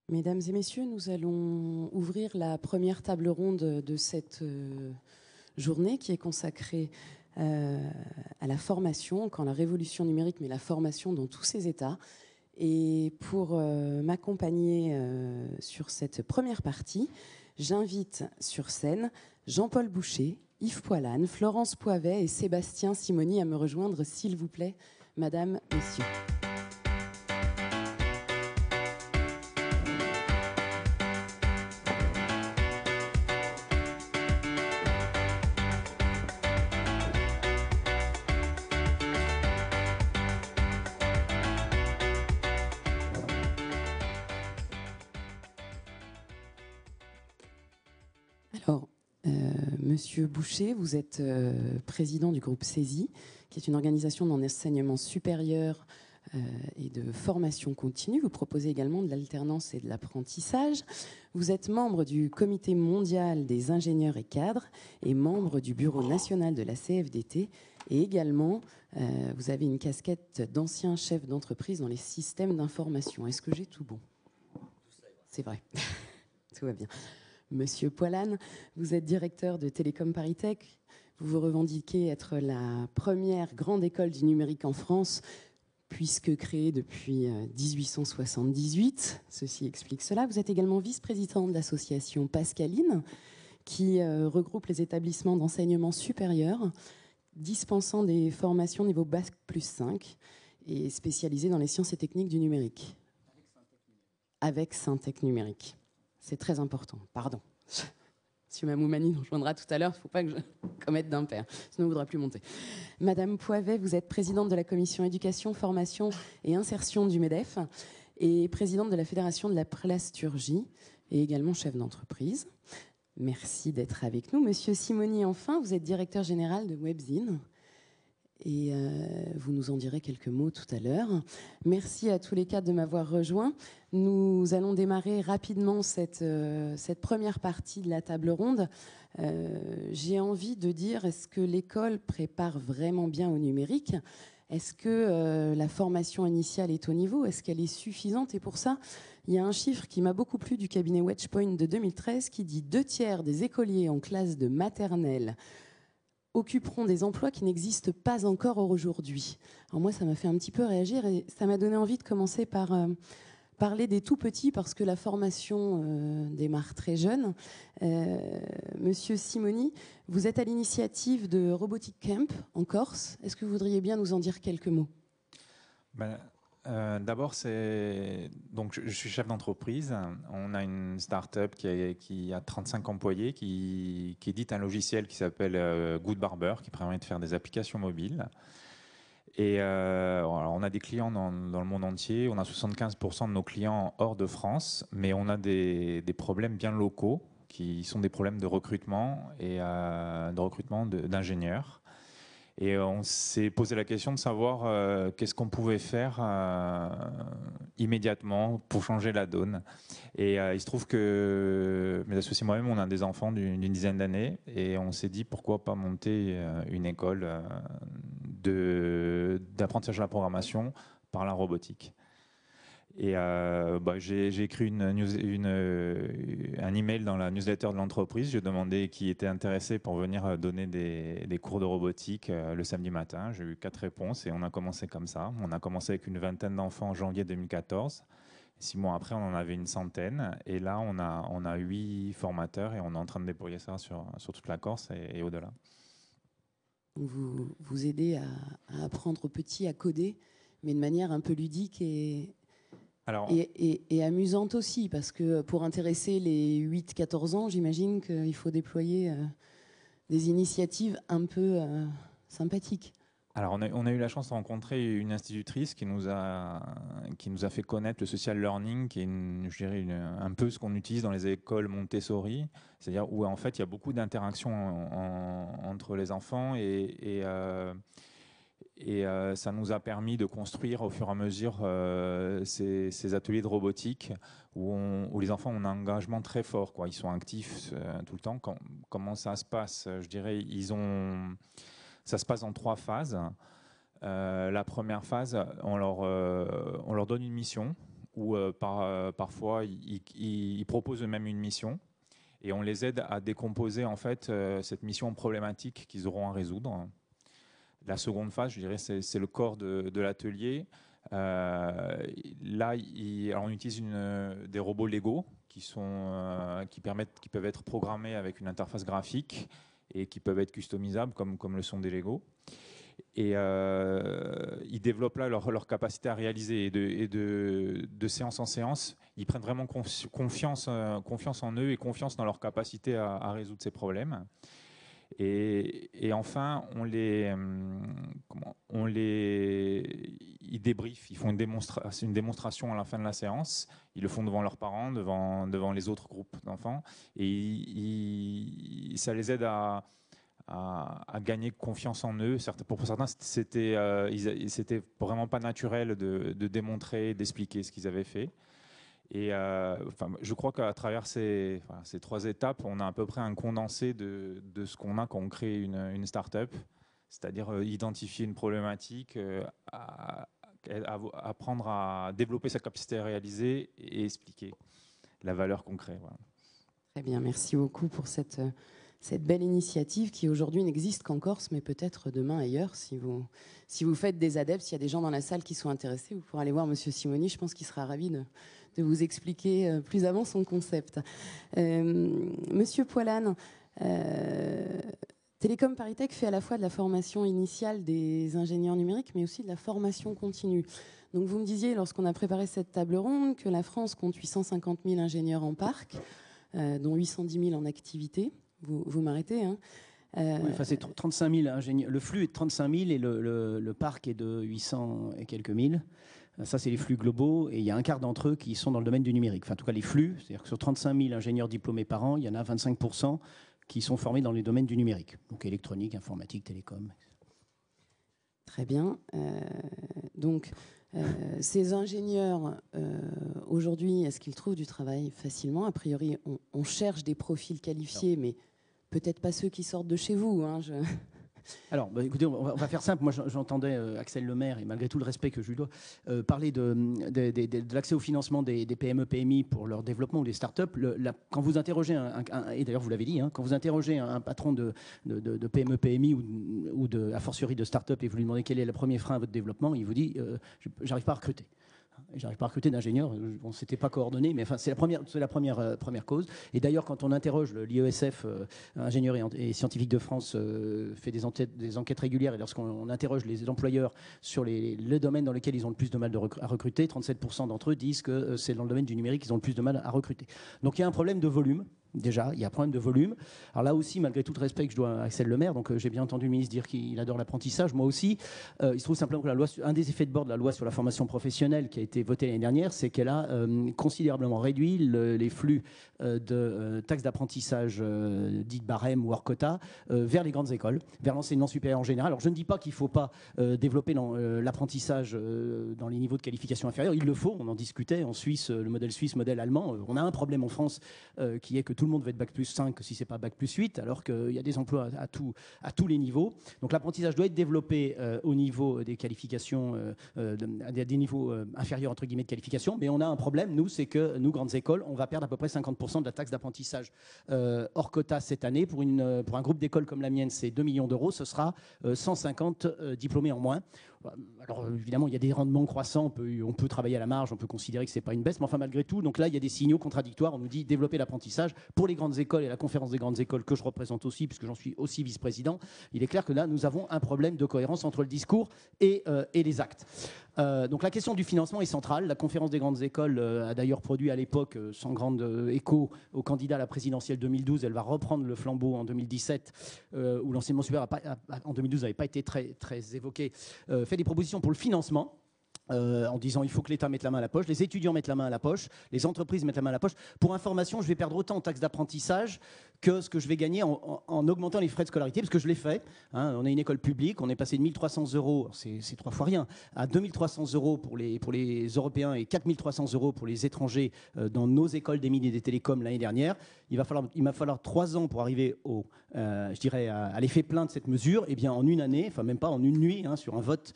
Mesdames et messieurs, nous allons ouvrir la première table ronde de cette journée qui est consacrée à la formation, quand la révolution numérique met la formation dans tous ses états. Et pour m'accompagner sur cette première partie, j'invite sur scène Jean-Paul Boucher, Yves Poilane, Florence Poivet et Sébastien Simoni à me rejoindre, s'il vous plaît, Madame, Messieurs. Alors, Monsieur Boucher, vous êtes président du groupe CESI, qui est une organisation d'enseignement supérieur et de formation continue. Vous proposez également de l'alternance et de l'apprentissage. Vous êtes membre du Comité mondial des ingénieurs et cadres et membre du Bureau national de la CFDT. Et également, vous avez une casquette d'ancien chef d'entreprise dans les systèmes d'information. Est-ce que j'ai tout bon? C'est vrai. Tout va bien. Monsieur Poilane, vous êtes directeur de Télécom ParisTech. Vous vous revendiquez être la première grande école du numérique en France, puisque créée depuis 1878. Ceci explique cela. Vous êtes également vice-président de l'association Pascaline, qui regroupe les établissements d'enseignement supérieur, dispensant des formations niveau Bac+5 et spécialisés dans les sciences et techniques du numérique. Avec Syntec Numérique. C'est très important, pardon. Monsieur Mamoumani nous rejoindra tout à l'heure, il ne faut pas que je commette d'impair, sinon il ne voudra plus monter. Madame Poivet, vous êtes présidente de la commission éducation, formation et insertion du MEDEF et présidente de la fédération de la plasturgie et également chef d'entreprise. Merci d'être avec nous. Monsieur Simoni, enfin, vous êtes directeur général de Webzine. Et vous nous en direz quelques mots tout à l'heure. Merci à tous les quatre de m'avoir rejoint. Nous allons démarrer rapidement cette première partie de la table ronde. J'ai envie de dire, est-ce que l'école prépare vraiment bien au numérique? Est-ce que la formation initiale est au niveau? Est-ce qu'elle est suffisante? Et pour ça, il y a un chiffre qui m'a beaucoup plu du cabinet Wedgepoint de 2013 qui dit 2/3 des écoliers en classe de maternelle occuperont des emplois qui n'existent pas encore aujourd'hui. Alors moi, ça m'a fait un petit peu réagir et ça m'a donné envie de commencer par parler des tout petits parce que la formation démarre très jeune. Monsieur Simoni, vous êtes à l'initiative de Robotic Camp en Corse. Est-ce que vous voudriez bien nous en dire quelques mots? D'abord, donc je suis chef d'entreprise. On a une start-up qui a 35 employés, qui édite un logiciel qui s'appelle Good Barber, qui permet de faire des applications mobiles. Et on a des clients dans le monde entier. On a 75% de nos clients hors de France, mais on a des problèmes bien locaux, qui sont des problèmes de recrutement et de recrutement d'ingénieurs. Et on s'est posé la question de savoir qu'est-ce qu'on pouvait faire immédiatement pour changer la donne. Et il se trouve que mes associés et moi-même, on a des enfants d'une dizaine d'années et on s'est dit pourquoi pas monter une école d'apprentissage de la programmation par la robotique. Et j'ai écrit un email dans la newsletter de l'entreprise. J'ai demandé qui était intéressé pour venir donner des cours de robotique le samedi matin. J'ai eu 4 réponses et on a commencé comme ça. On a commencé avec une vingtaine d'enfants en janvier 2014. 6 mois après, on en avait une centaine. Et là, on a 8 formateurs et on est en train de déployer ça sur toute la Corse et au-delà. Vous aidez à apprendre aux petits à coder, mais de manière un peu ludique et amusante aussi, parce que pour intéresser les 8-14 ans, j'imagine qu'il faut déployer des initiatives un peu sympathiques. Alors, on a eu la chance de rencontrer une institutrice qui nous a fait connaître le social learning, qui est je dirais un peu ce qu'on utilise dans les écoles Montessori, c'est-à-dire où en fait il y a beaucoup d'interactions entre les enfants et ça nous a permis de construire au fur et à mesure ces ateliers de robotique où les enfants ont un engagement très fort, quoi. Ils sont actifs tout le temps. Comment ça se passe? Je dirais, ça se passe en 3 phases. La première phase, on leur donne une mission où parfois ils proposent eux-mêmes une mission et on les aide à décomposer en fait cette mission problématique qu'ils auront à résoudre. La seconde phase, je dirais, c'est le corps de l'atelier. Là, on utilise des robots Lego qui peuvent être programmés avec une interface graphique et qui peuvent être customisables comme le sont des Lego. Et ils développent là leur capacité à réaliser et de séance en séance. Ils prennent vraiment confiance en eux et confiance dans leur capacité à résoudre ces problèmes. Et enfin, ils débriefent, ils font une démonstration à la fin de la séance. Ils le font devant leurs parents, devant les autres groupes d'enfants. Et ça les aide à gagner confiance en eux. Pour certains, c'était vraiment pas naturel de démontrer, d'expliquer ce qu'ils avaient fait. Et je crois qu'à travers ces 3 étapes, on a à peu près un condensé de ce qu'on a quand on crée une start-up, c'est-à-dire identifier une problématique, apprendre à développer sa capacité à réaliser et expliquer la valeur qu'on crée. Voilà. Très bien, merci beaucoup pour cette belle initiative qui aujourd'hui n'existe qu'en Corse, mais peut-être demain ailleurs. Si vous faites des adeptes, s'il y a des gens dans la salle qui sont intéressés, vous pourrez aller voir Monsieur Simoni. Je pense qu'il sera ravi de vous expliquer plus avant son concept. Monsieur Poilane, Télécom Paris-Tech fait à la fois de la formation initiale des ingénieurs numériques, mais aussi de la formation continue. Donc vous me disiez, lorsqu'on a préparé cette table ronde, que la France compte 850 000 ingénieurs en parc, dont 810 000 en activité. Vous m'arrêtez, hein. Oui, c'est 35 000 ingénieurs. Le flux est de 35 000 et le parc est de 800 et quelques mille. Ça, c'est les flux globaux. Et il y a un quart d'entre eux qui sont dans le domaine du numérique. Enfin, en tout cas, les flux, c'est-à-dire que sur 35 000 ingénieurs diplômés par an, il y en a 25% qui sont formés dans les domaines du numérique. Donc électronique, informatique, télécom. Très bien. Ces ingénieurs, aujourd'hui, est-ce qu'ils trouvent du travail facilement? A priori, on cherche des profils qualifiés, mais peut-être pas ceux qui sortent de chez vous. Hein, Alors, écoutez, on va faire simple. Moi, j'entendais Axel Lemaire, et malgré tout le respect que je lui dois, parler de l'accès au financement des PME, PMI pour leur développement ou des startups. Quand vous interrogez, et d'ailleurs vous l'avez dit, hein, quand vous interrogez un patron de PME, PMI ou a fortiori de startup et vous lui demandez quel est le premier frein à votre développement, il vous dit j'arrive pas à recruter. J'arrive pas à recruter d'ingénieurs, on ne s'était pas coordonné, mais enfin, c'est la première cause. Et d'ailleurs, quand on interroge l'IESF, ingénieur et scientifique de France, fait des enquêtes régulières, et lorsqu'on interroge les employeurs sur le domaine dans lequel ils ont le plus de mal à recruter, 37% d'entre eux disent que c'est dans le domaine du numérique qu'ils ont le plus de mal à recruter. Donc il y a un problème de volume. Déjà, il y a un problème de volume. Alors là aussi, malgré tout le respect que je dois à Axel Lemaire, donc j'ai bien entendu le ministre dire qu'il adore l'apprentissage, moi aussi. Il se trouve simplement que un des effets de bord de la loi sur la formation professionnelle qui a été votée l'année dernière, c'est qu'elle a considérablement réduit les flux de taxes d'apprentissage dites barème ou hors quota vers les grandes écoles, vers l'enseignement supérieur en général. Alors je ne dis pas qu'il ne faut pas développer l'apprentissage dans les niveaux de qualification inférieure. Il le faut, on en discutait en Suisse, le modèle suisse, modèle allemand. On a un problème en France qui est que tout le monde veut être bac plus 5 si ce n'est pas bac plus 8, alors qu'il y a des emplois à tous les niveaux. Donc l'apprentissage doit être développé au niveau des qualifications, à des niveaux inférieurs entre guillemets de qualification. Mais on a un problème, nous, c'est que nous, grandes écoles, on va perdre à peu près 50% de la taxe d'apprentissage hors quota cette année. Pour un groupe d'écoles comme la mienne, c'est 2 millions d'euros. Ce sera 150 diplômés en moins. Alors évidemment, il y a des rendements croissants, on peut travailler à la marge, on peut considérer que ce n'est pas une baisse, mais enfin malgré tout, donc là il y a des signaux contradictoires. On nous dit développer l'apprentissage pour les grandes écoles et la conférence des grandes écoles que je représente aussi, puisque j'en suis aussi vice-président. Il est clair que là, nous avons un problème de cohérence entre le discours et les actes. Donc la question du financement est centrale. La conférence des grandes écoles a d'ailleurs produit à l'époque, sans grande écho au candidat à la présidentielle 2012, elle va reprendre le flambeau en 2017, où l'enseignement supérieur en 2012 n'avait pas été très, très évoqué, fait des propositions pour le financement. En disant il faut que l'État mette la main à la poche, les étudiants mettent la main à la poche, les entreprises mettent la main à la poche. Pour information, je vais perdre autant en taxes d'apprentissage que ce que je vais gagner en augmentant les frais de scolarité, parce que je l'ai fait. Hein, on est une école publique, on est passé de 1 300 €, c'est 3 fois rien, à 2 300 € pour les Européens et 4 300 € pour les étrangers dans nos écoles des mines et des télécoms l'année dernière. Il va falloir 3 ans pour arriver je dirais à l'effet plein de cette mesure. Eh bien, en une année, enfin même pas en une nuit, hein, sur un vote,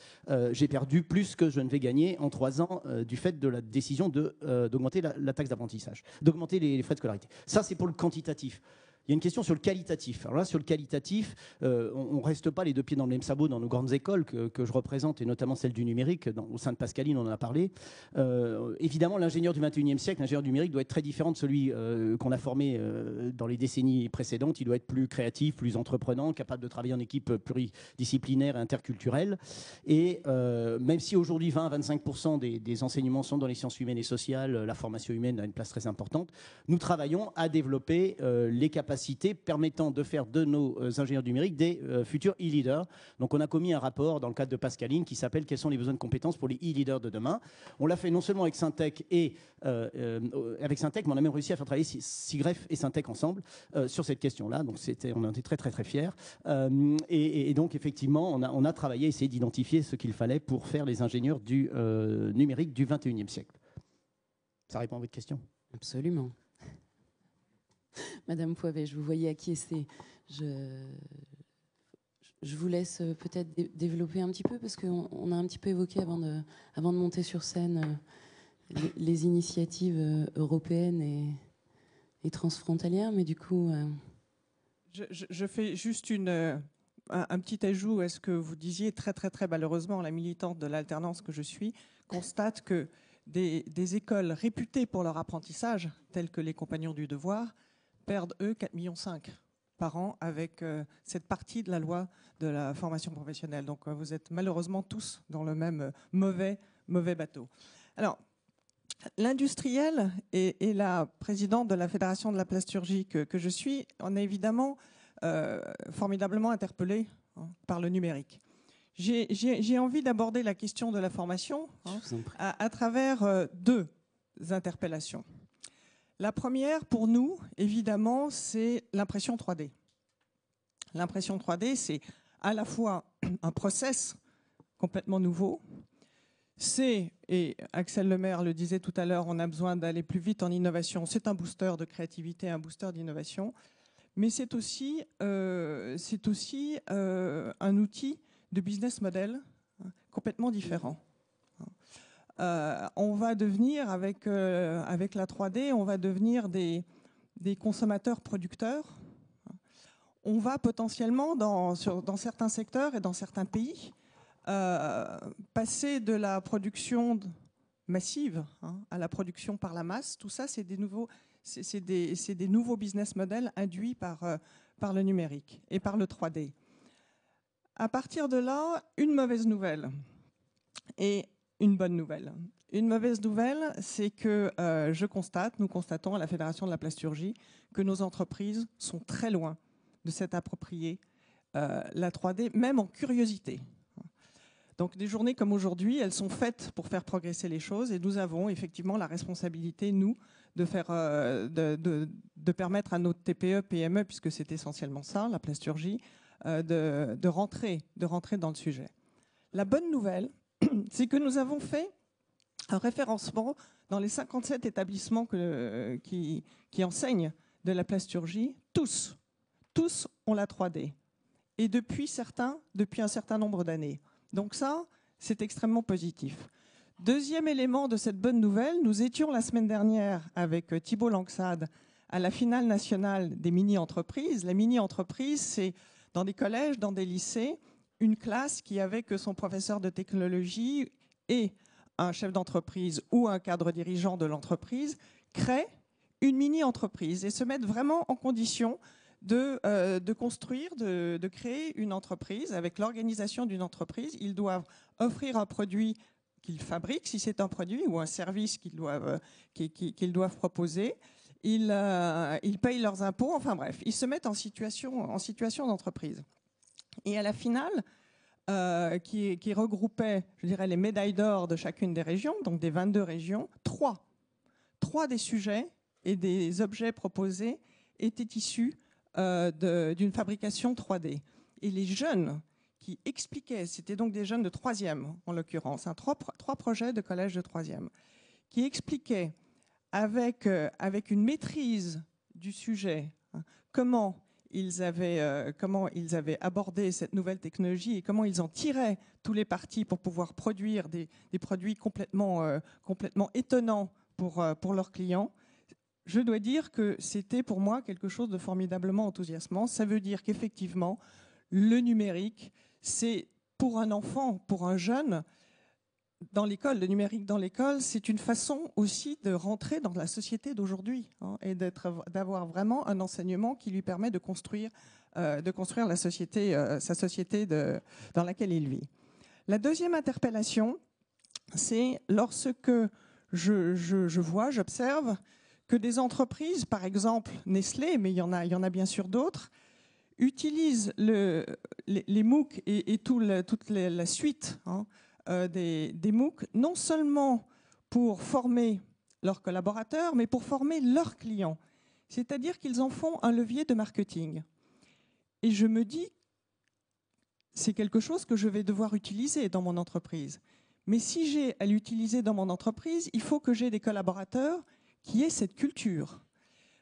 j'ai perdu plus que je ne vais gagné en 3 ans du fait de la décision d'augmenter la taxe d'apprentissage, d'augmenter les frais de scolarité. Ça, c'est pour le quantitatif. Il y a une question sur le qualitatif. Alors là, sur le qualitatif, on ne reste pas les deux pieds dans le même sabot dans nos grandes écoles que je représente, et notamment celle du numérique. Au sein de Pascaline, on en a parlé. Évidemment, l'ingénieur du 21e siècle, l'ingénieur du numérique, doit être très différent de celui qu'on a formé dans les décennies précédentes. Il doit être plus créatif, plus entreprenant, capable de travailler en équipe pluridisciplinaire et interculturelle. Et même si aujourd'hui, 20 à 25% des enseignements sont dans les sciences humaines et sociales, la formation humaine a une place très importante, nous travaillons à développer les capacités permettant de faire de nos ingénieurs numériques des futurs e-leaders. Donc on a commis un rapport dans le cadre de Pascaline qui s'appelle « Quels sont les besoins de compétences pour les e-leaders de demain ?» On l'a fait non seulement avec Syntec, mais on a même réussi à faire travailler SIGREF et Syntec ensemble sur cette question-là. Donc on en était très très très fiers. Et donc effectivement, on a travaillé, essayé d'identifier ce qu'il fallait pour faire les ingénieurs du numérique du 21e siècle. Ça répond à votre question? Absolument. Madame Poivet, je vous voyais acquiescer. Je vous laisse peut-être développer un petit peu, parce qu'on a un petit peu évoqué avant de monter sur scène les initiatives européennes et transfrontalières, mais du coup... Je fais juste un petit ajout à ce que vous disiez. Très, très, très malheureusement, la militante de l'alternance que je suis constate que des écoles réputées pour leur apprentissage, telles que les Compagnons du Devoir, perdent, eux, 4,5 millions par an avec cette partie de la loi de la formation professionnelle. Donc vous êtes malheureusement tous dans le même mauvais bateau. Alors, l'industriel et la présidente de la Fédération de la plasturgie que je suis, on est évidemment formidablement interpellés par le numérique. J'ai envie d'aborder la question de la formation à travers deux interpellations. La première, pour nous, évidemment, c'est l'impression 3D. L'impression 3D, c'est à la fois un process complètement nouveau. Et Axel Lemaire le disait tout à l'heure, on a besoin d'aller plus vite en innovation. C'est un booster de créativité, un booster d'innovation. Mais c'est aussi un outil de business model complètement différent. On va devenir, avec la 3D, on va devenir des consommateurs producteurs. On va potentiellement, dans certains secteurs et dans certains pays, passer de la production massive à la production par la masse. Tout ça, c'est des nouveaux business models induits par le numérique et par le 3D. À partir de là, une mauvaise nouvelle et une bonne nouvelle. Une mauvaise nouvelle, c'est que nous constatons à la Fédération de la plasturgie que nos entreprises sont très loin de s'être appropriées la 3D, même en curiosité. Donc des journées comme aujourd'hui, elles sont faites pour faire progresser les choses, et nous avons effectivement la responsabilité, nous, de permettre à nos TPE, PME, puisque c'est essentiellement ça, la plasturgie, de rentrer dans le sujet. La bonne nouvelle, c'est que nous avons fait un référencement dans les 57 établissements qui enseignent de la plasturgie. Tous ont la 3D. Et depuis un certain nombre d'années. Donc ça, c'est extrêmement positif. Deuxième élément de cette bonne nouvelle, nous étions la semaine dernière avec Thibault Langsade à la finale nationale des mini-entreprises. La mini-entreprise, c'est dans des collèges, dans des lycées, une classe qui, avec son professeur de technologie et un chef d'entreprise ou un cadre dirigeant de l'entreprise, crée une mini-entreprise et se mettent vraiment en condition de construire, de créer une entreprise. Avec l'organisation d'une entreprise, ils doivent offrir un produit qu'ils fabriquent, si c'est un produit, ou un service qu'ils doivent proposer. Ils payent leurs impôts, enfin bref, ils se mettent en situation d'entreprise. Et à la finale, qui regroupait, je dirais, les médailles d'or de chacune des régions, donc des 22 régions, trois des sujets et des objets proposés étaient issus d'une fabrication 3D. Et les jeunes qui expliquaient, c'était donc des jeunes de 3e en l'occurrence, trois projets de collège de 3e, qui expliquaient avec une maîtrise du sujet comment comment ils avaient abordé cette nouvelle technologie et comment ils en tiraient tous les partis pour pouvoir produire des produits complètement étonnants pour leurs clients. Je dois dire que c'était pour moi quelque chose de formidablement enthousiasmant. Ça veut dire qu'effectivement, le numérique, c'est pour un enfant, pour un jeune, dans l'école, le numérique dans l'école, c'est une façon aussi de rentrer dans la société d'aujourd'hui, hein, et d'avoir vraiment un enseignement qui lui permet de construire la société, sa société dans laquelle il vit. La deuxième interpellation, c'est lorsque j'observe que des entreprises, par exemple Nestlé, mais il y en a bien sûr d'autres, utilisent les MOOC et toute la suite, hein, des MOOC, non seulement pour former leurs collaborateurs, mais pour former leurs clients. C'est-à-dire qu'ils en font un levier de marketing. Et je me dis, c'est quelque chose que je vais devoir utiliser dans mon entreprise. Mais si j'ai à l'utiliser dans mon entreprise, il faut que j'ai des collaborateurs qui aient cette culture.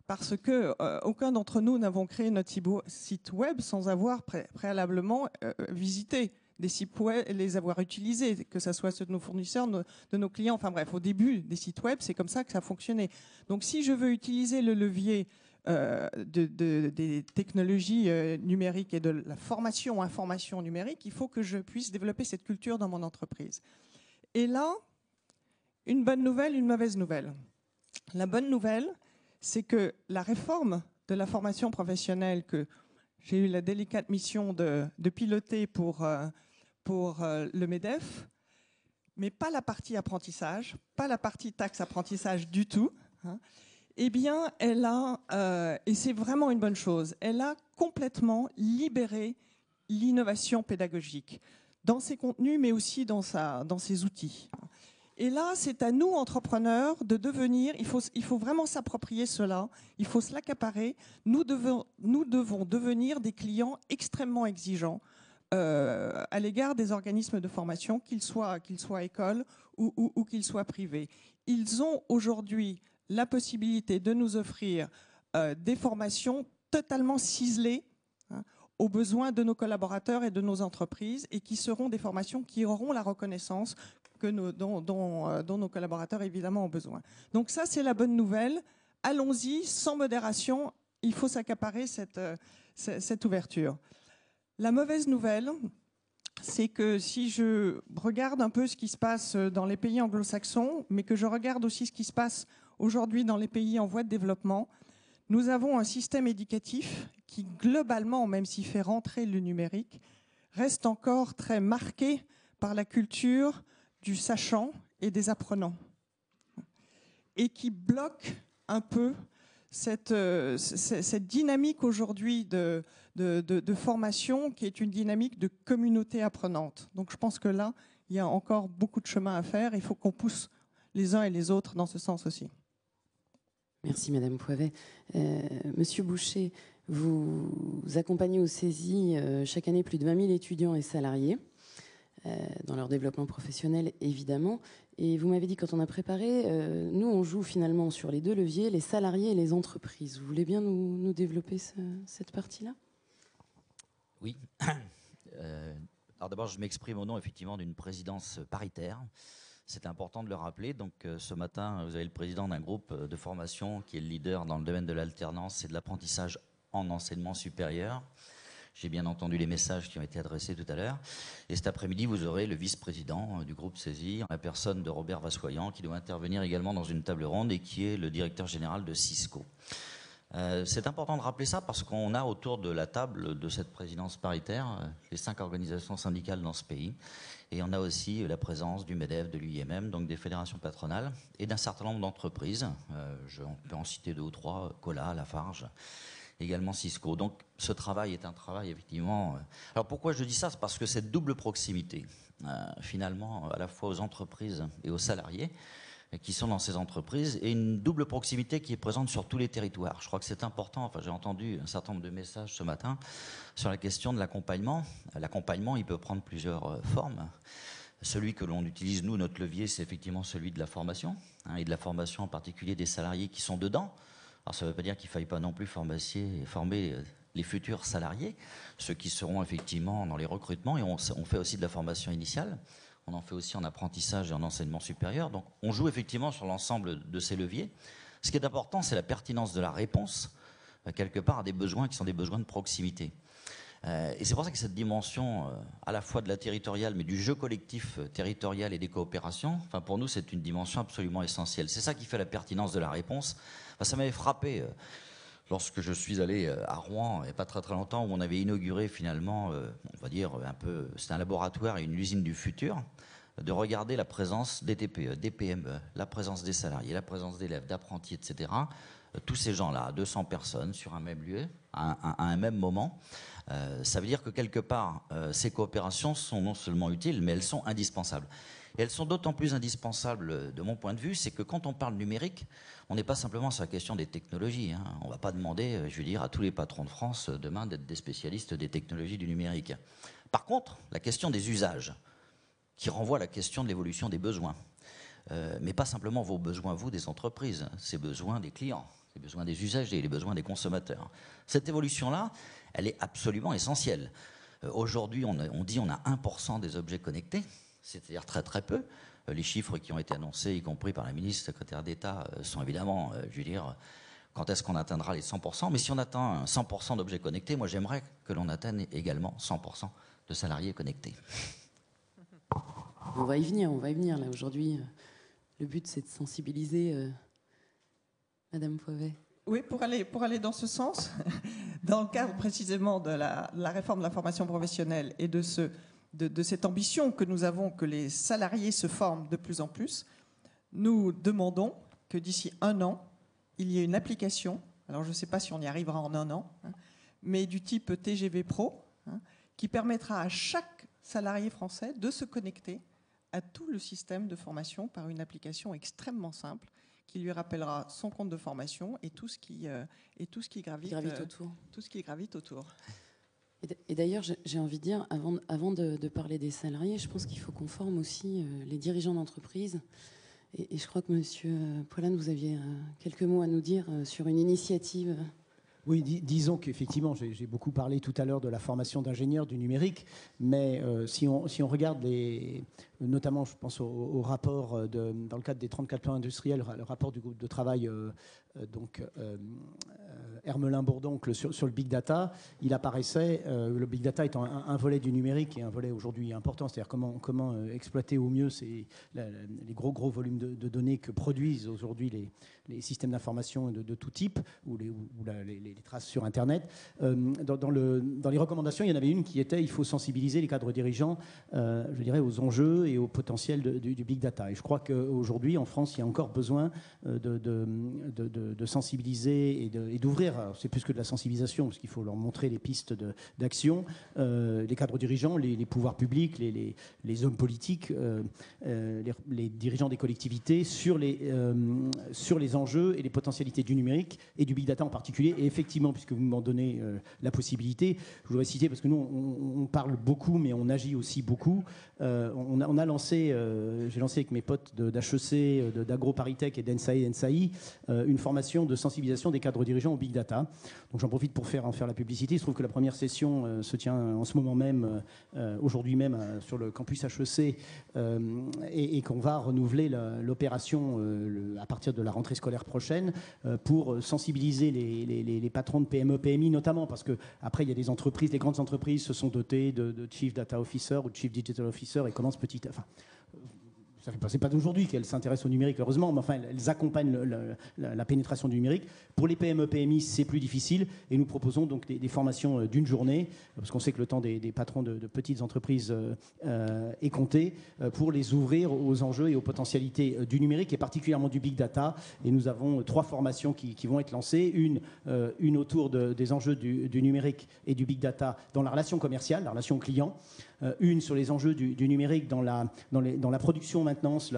Parce que aucun d'entre nous n'avons créé notre site web sans avoir préalablement visité des sites web et les avoir utilisés, que ce soit ceux de nos fournisseurs, de nos clients. Enfin bref, au début des sites web, c'est comme ça que ça fonctionnait. Donc si je veux utiliser le levier des technologies numériques et de la formation, information numérique, il faut que je puisse développer cette culture dans mon entreprise. Et là, une bonne nouvelle, une mauvaise nouvelle. La bonne nouvelle, c'est que la réforme de la formation professionnelle que j'ai eu la délicate mission de piloter pour le MEDEF, mais pas la partie apprentissage, pas la partie taxe apprentissage du tout, hein, eh bien, elle a, et c'est vraiment une bonne chose, elle a complètement libéré l'innovation pédagogique dans ses contenus, mais aussi dans ses outils. Et là, c'est à nous, entrepreneurs, de devenir, il faut vraiment s'approprier cela, il faut se l'accaparer. Nous devons devenir des clients extrêmement exigeants à l'égard des organismes de formation, qu'ils soient écoles ou qu'ils soient privés. Ils ont aujourd'hui la possibilité de nous offrir des formations totalement ciselées, hein, aux besoins de nos collaborateurs et de nos entreprises, et qui seront des formations qui auront la reconnaissance dont nos collaborateurs évidemment ont besoin. Donc ça, c'est la bonne nouvelle. Allons-y, sans modération, il faut s'accaparer cette ouverture. La mauvaise nouvelle, c'est que si je regarde un peu ce qui se passe dans les pays anglo-saxons, mais que je regarde aussi ce qui se passe aujourd'hui dans les pays en voie de développement, nous avons un système éducatif qui, globalement, même s'il fait rentrer le numérique, reste encore très marqué par la culture du sachant et des apprenants, et qui bloque un peu cette dynamique aujourd'hui de formation qui est une dynamique de communauté apprenante. Donc je pense que là, il y a encore beaucoup de chemin à faire. Il faut qu'on pousse les uns et les autres dans ce sens aussi. Merci Madame Poivet. Monsieur Boucher, vous accompagnez au CESI chaque année plus de 20 000 étudiants et salariés dans leur développement professionnel, évidemment. Et vous m'avez dit, quand on a préparé, nous, on joue finalement sur les deux leviers, les salariés et les entreprises. Vous voulez bien nous développer cette partie-là ? Oui. Alors d'abord, je m'exprime au nom, effectivement, d'une présidence paritaire. C'est important de le rappeler. Donc ce matin, vous avez le président d'un groupe de formation qui est le leader dans le domaine de l'alternance et de l'apprentissage en enseignement supérieur. J'ai bien entendu les messages qui ont été adressés tout à l'heure. Et cet après-midi, vous aurez le vice-président du groupe CESI, la personne de Robert Vassoyant, qui doit intervenir également dans une table ronde et qui est le directeur général de Cisco. C'est important de rappeler ça parce qu'on a autour de la table de cette présidence paritaire les 5 organisations syndicales dans ce pays. Et on a aussi la présence du MEDEF, de l'UIMM, donc des fédérations patronales, et d'un certain nombre d'entreprises. On peut en citer 2 ou 3, Cola, Lafarge, également Cisco. Donc ce travail est un travail effectivement... Alors pourquoi je dis ça ? C'est parce que cette double proximité, finalement, à la fois aux entreprises et aux salariés, qui sont dans ces entreprises, et une double proximité qui est présente sur tous les territoires. Je crois que c'est important. Enfin, j'ai entendu un certain nombre de messages ce matin sur la question de l'accompagnement. L'accompagnement, il peut prendre plusieurs formes. Celui que l'on utilise, nous, notre levier, c'est effectivement celui de la formation, hein, et de la formation en particulier des salariés qui sont dedans. Alors ça ne veut pas dire qu'il ne faille pas non plus former les futurs salariés, ceux qui seront effectivement dans les recrutements, et on fait aussi de la formation initiale, on en fait aussi en apprentissage et en enseignement supérieur. Donc on joue effectivement sur l'ensemble de ces leviers. Ce qui est important, c'est la pertinence de la réponse, quelque part, à des besoins qui sont des besoins de proximité. Et c'est pour ça que cette dimension, à la fois de la territoriale, mais du jeu collectif territorial et des coopérations, enfin pour nous, c'est une dimension absolument essentielle. C'est ça qui fait la pertinence de la réponse. Enfin, ça m'avait frappé lorsque je suis allé à Rouen, il n'y a pas très très longtemps, où on avait inauguré finalement, on va dire un peu, c'était un laboratoire et une usine du futur, de regarder la présence des TPE, des PME, la présence des salariés, la présence d'élèves, d'apprentis, etc. Tous ces gens-là, 200 personnes sur un même lieu, à un même moment. Ça veut dire que quelque part, ces coopérations sont non seulement utiles, mais elles sont indispensables. Et elles sont d'autant plus indispensables de mon point de vue, c'est que quand on parle numérique, on n'est pas simplement sur la question des technologies. Hein. On ne va pas demander, je veux dire, à tous les patrons de France demain d'être des spécialistes des technologies du numérique. Par contre, la question des usages, qui renvoie à la question de l'évolution des besoins. Mais pas simplement vos besoins, vous, des entreprises, ces besoins des clients, les besoins des usagers, les besoins des consommateurs. Cette évolution-là, elle est absolument essentielle. Aujourd'hui, on dit on a 1% des objets connectés, c'est-à-dire très très peu. Les chiffres qui ont été annoncés, y compris par la ministre secrétaire d'État, sont évidemment, je veux dire, quand est-ce qu'on atteindra les 100%? Mais si on atteint 100% d'objets connectés, moi j'aimerais que l'on atteigne également 100% de salariés connectés. On va y venir. Là, aujourd'hui, le but, c'est de sensibiliser Madame Fauvet. Oui, pour aller dans ce sens, dans le cadre précisément de la réforme de la formation professionnelle et de cette ambition que nous avons que les salariés se forment de plus en plus, nous demandons que d'ici 1 an, il y ait une application, alors je ne sais pas si on y arrivera en 1 an, hein, mais du type TGV Pro, hein, qui permettra à chaque salarié français de se connecter à tout le système de formation par une application extrêmement simple qui lui rappellera son compte de formation et tout ce qui gravite autour. Tout ce qui gravite autour. Et d'ailleurs, j'ai envie de dire, avant de parler des salariés, je pense qu'il faut qu'on forme aussi les dirigeants d'entreprise. Et je crois que Monsieur Poilane, vous aviez quelques mots à nous dire sur une initiative. Oui, disons qu'effectivement, j'ai beaucoup parlé tout à l'heure de la formation d'ingénieurs du numérique, mais si on regarde notamment, je pense au rapport dans le cadre des 34 plans industriels, le rapport du groupe de travail Hermelin-Bourdoncle sur le big data, il apparaissait, le big data étant un volet du numérique et un volet aujourd'hui important, c'est-à-dire comment exploiter au mieux les gros volumes de données que produisent aujourd'hui les systèmes d'information de tout type ou les traces sur Internet. Dans les recommandations, il y en avait une qui était il faut sensibiliser les cadres dirigeants, je dirais, aux enjeux et au potentiel du big data. Et je crois qu'aujourd'hui, en France, il y a encore besoin de sensibiliser et d'ouvrir. C'est plus que de la sensibilisation, parce qu'il faut leur montrer les pistes d'action. Les cadres dirigeants, les pouvoirs publics, les hommes politiques, les dirigeants des collectivités sur les enjeux et les potentialités du numérique et du big data en particulier. Et effectivement, puisque vous m'en donnez la possibilité, je voudrais citer, parce que nous, on parle beaucoup, mais on agit aussi beaucoup. On a lancé, j'ai lancé avec mes potes d'HEC, d'AgroParisTech et d'NSAI, une formation de sensibilisation des cadres dirigeants au big data. Donc j'en profite pour en faire la publicité. Il se trouve que la première session se tient en ce moment même, aujourd'hui même, sur le campus HEC, et qu'on va renouveler l'opération à partir de la rentrée scolaire prochaine pour sensibiliser les patrons de PME, PMI notamment, parce qu'après il y a des entreprises, les grandes entreprises se sont dotées de Chief Data Officer ou de Chief Digital Officer et commencent c'est pas d'aujourd'hui qu'elles s'intéressent au numérique, heureusement, mais enfin, elles accompagnent la pénétration du numérique. Pour les PME, PMI, c'est plus difficile, et nous proposons donc des formations d'une journée, parce qu'on sait que le temps des patrons de petites entreprises est compté, pour les ouvrir aux enjeux et aux potentialités du numérique, et particulièrement du big data. Et nous avons 3 formations qui vont être lancées, une autour des enjeux du numérique et du big data dans la relation commerciale, la relation client, une sur les enjeux du numérique dans la production, maintenance,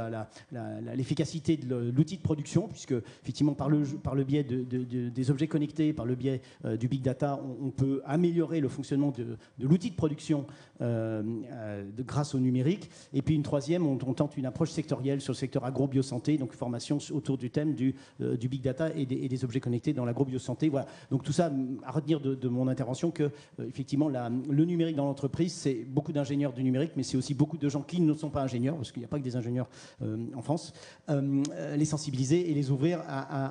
l'efficacité de l'outil de production, puisque effectivement par le biais des objets connectés, par le biais du big data, on peut améliorer le fonctionnement de l'outil de production grâce au numérique. Et puis une troisième, on tente une approche sectorielle sur le secteur agro-biosanté, donc formation autour du thème du big data et des objets connectés dans l'agro-biosanté. Voilà. Donc tout ça, à retenir de mon intervention, que effectivement le numérique dans l'entreprise, c'est beaucoup d'ingénieurs du numérique, mais c'est aussi beaucoup de gens qui ne sont pas ingénieurs, parce qu'il n'y a pas que des ingénieurs en France, les sensibiliser et les ouvrir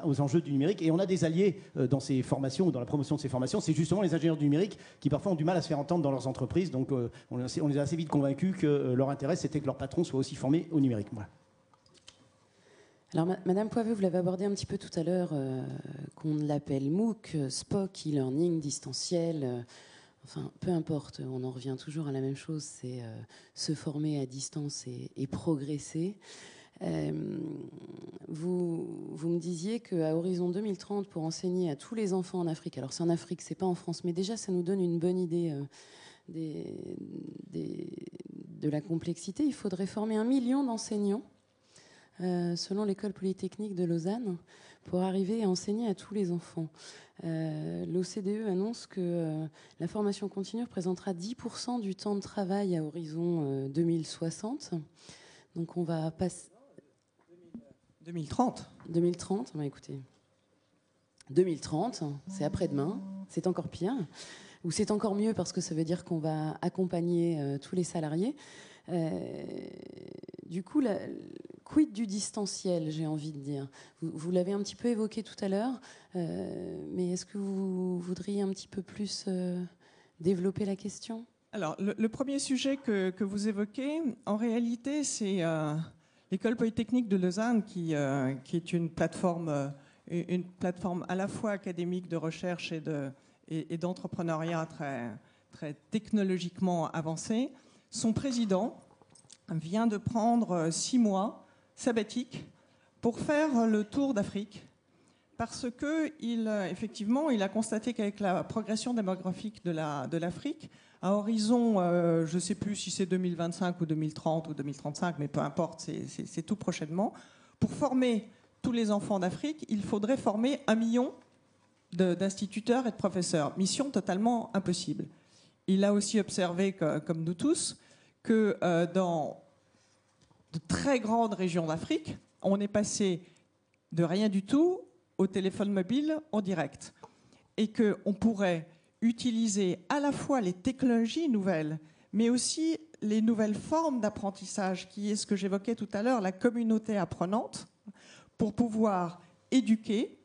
aux enjeux du numérique. Et on a des alliés dans ces formations ou dans la promotion de ces formations, c'est justement les ingénieurs du numérique qui parfois ont du mal à se faire entendre dans leurs entreprises. Donc on les a assez vite convaincus que leur intérêt, c'était que leurs patrons soient aussi formés au numérique. Voilà. Alors, Madame Poiveux, vous l'avez abordé un petit peu tout à l'heure, qu'on l'appelle MOOC, SPOC, e-learning, distanciel, enfin, peu importe, on en revient toujours à la même chose, c'est se former à distance et progresser. Vous me disiez qu'à horizon 2030, pour enseigner à tous les enfants en Afrique, alors c'est en Afrique, c'est pas en France, mais déjà ça nous donne une bonne idée de la complexité, il faudrait former 1 million d'enseignants selon l'école polytechnique de Lausanne, pour arriver à enseigner à tous les enfants. L'OCDE annonce que la formation continue représentera 10% du temps de travail à horizon 2060. Donc on va passer... 2030. 2030, bah écoutez. 2030, c'est après-demain, c'est encore pire. Ou c'est encore mieux parce que ça veut dire qu'on va accompagner tous les salariés. Du coup, quid du distanciel, j'ai envie de dire. Vous l'avez un petit peu évoqué tout à l'heure, mais est-ce que vous voudriez un petit peu plus développer la question ? Alors, le premier sujet que vous évoquez, en réalité, c'est l'école polytechnique de Lausanne qui est une plateforme à la fois académique de recherche et d'entrepreneuriat très, très technologiquement avancée. Son président vient de prendre 6 mois sabbatiques pour faire le tour d'Afrique, parce qu'il effectivement, il a constaté qu'avec la progression démographique de l'Afrique, à horizon, je ne sais plus si c'est 2025 ou 2030 ou 2035, mais peu importe, c'est tout prochainement, pour former tous les enfants d'Afrique, il faudrait former 1 million d'instituteurs et de professeurs. Mission totalement impossible. Il a aussi observé, comme nous tous, que dans de très grandes régions d'Afrique, on est passé de rien du tout au téléphone mobile en direct. Et qu'on pourrait utiliser à la fois les technologies nouvelles, mais aussi les nouvelles formes d'apprentissage, qui est ce que j'évoquais tout à l'heure, la communauté apprenante, pour pouvoir éduquer